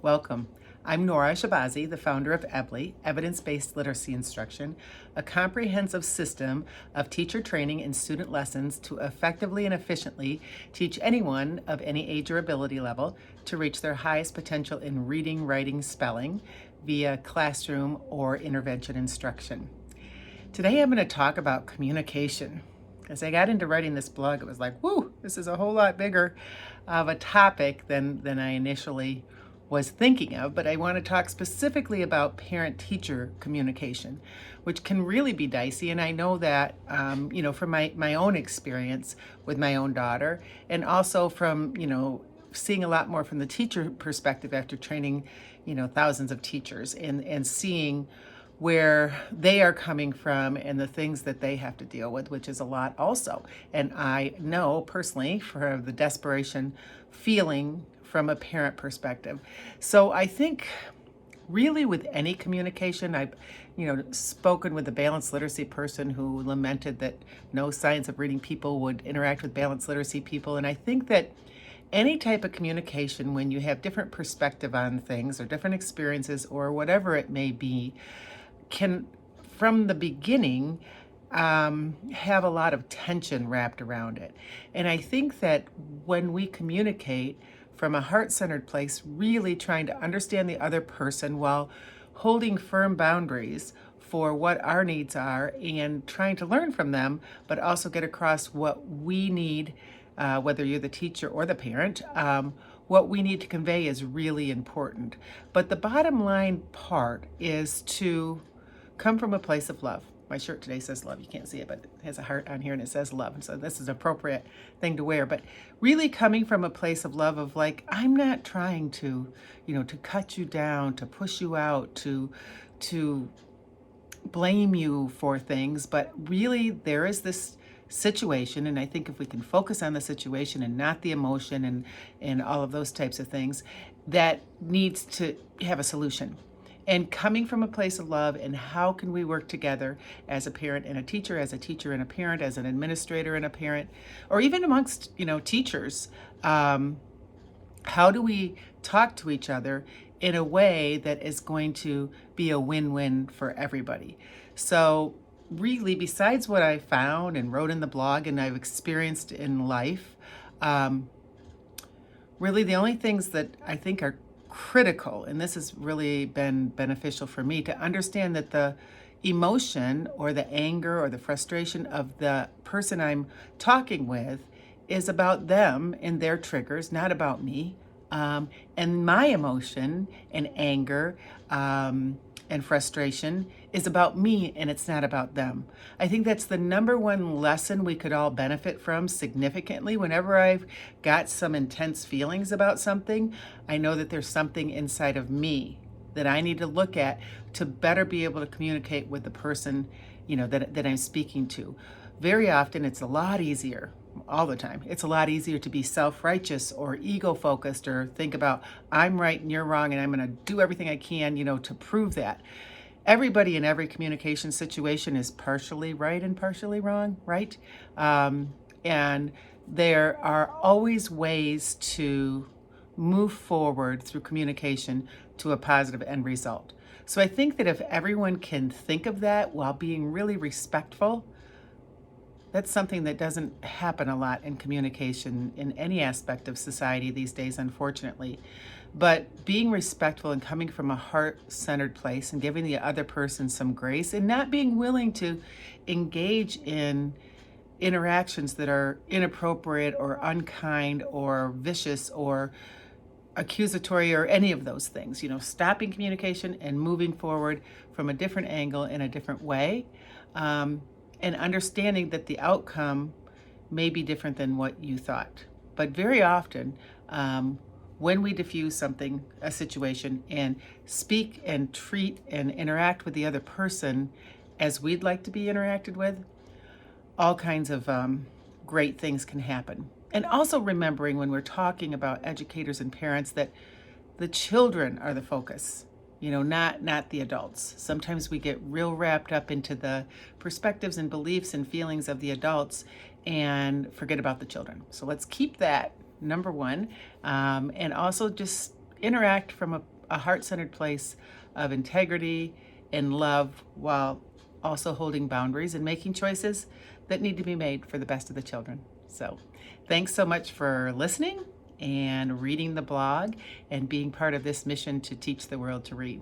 Welcome. I'm Nora Shabazi, the founder of EBLI, Evidence-Based Literacy Instruction, a comprehensive system of teacher training and student lessons to effectively and efficiently teach anyone of any age or ability level to reach their highest potential in reading, writing, spelling via classroom or intervention instruction. Today I'm going to talk about communication. As I got into writing this blog, it was like, whoo, this is a whole lot bigger of a topic than I initially was thinking of, but I want to talk specifically about parent-teacher communication, which can really be dicey. And I know that, from my own experience with my own daughter, and also from, seeing a lot more from the teacher perspective after training, thousands of teachers and seeing where they are coming from and the things that they have to deal with, which is a lot also. And I know personally for the desperation feeling from a parent perspective. So I think really with any communication, I've spoken with a balanced literacy person who lamented that no science of reading people would interact with balanced literacy people. And I think that any type of communication, when you have different perspective on things or different experiences or whatever it may be, can from the beginning have a lot of tension wrapped around it. And I think that when we communicate from a heart-centered place, really trying to understand the other person while holding firm boundaries for what our needs are and trying to learn from them, but also get across what we need, whether you're the teacher or the parent, what we need to convey is really important. But the bottom line part is to come from a place of love. My shirt today says love. You can't see it, but it has a heart on here and it says love. And so this is an appropriate thing to wear. But really coming from a place of love of like, I'm not trying to, to cut you down, to push you out, to blame you for things. But really there is this situation, and I think if we can focus on the situation and not the emotion and all of those types of things, that needs to have a solution. And coming from a place of love, and how can we work together as a parent and a teacher, as a teacher and a parent, as an administrator and a parent, or even amongst, teachers, how do we talk to each other in a way that is going to be a win-win for everybody? So really, besides what I found and wrote in the blog and I've experienced in life, really the only things that I think are critical, and this has really been beneficial for me, to understand that the emotion or the anger or the frustration of the person I'm talking with is about them and their triggers, not about me. And my emotion and anger and frustration is about me, and it's not about them. I think that's the number one lesson we could all benefit from significantly. Whenever I've got some intense feelings about something, I know that there's something inside of me that I need to look at to better be able to communicate with the person, that I'm speaking to. Very often it's a lot easier, all the time, it's a lot easier to be self-righteous or ego-focused or think about I'm right and you're wrong and I'm going to do everything I can, to prove that. Everybody in every communication situation is partially right and partially wrong, right? And there are always ways to move forward through communication to a positive end result. So I think that if everyone can think of that while being really respectful, that's something that doesn't happen a lot in communication in any aspect of society these days, unfortunately. But being respectful and coming from a heart-centered place and giving the other person some grace and not being willing to engage in interactions that are inappropriate or unkind or vicious or accusatory or any of those things, stopping communication and moving forward from a different angle in a different way. And understanding that the outcome may be different than what you thought. But very often, when we diffuse something, a situation, and speak and treat and interact with the other person as we'd like to be interacted with, all kinds of great things can happen. And also remembering when we're talking about educators and parents that the children are the focus. Not the adults. Sometimes we get real wrapped up into the perspectives and beliefs and feelings of the adults and forget about the children. So let's keep that number one. And also just interact from a heart-centered place of integrity and love, while also holding boundaries and making choices that need to be made for the best of the children. So thanks so much for listening and reading the blog and being part of this mission to teach the world to read.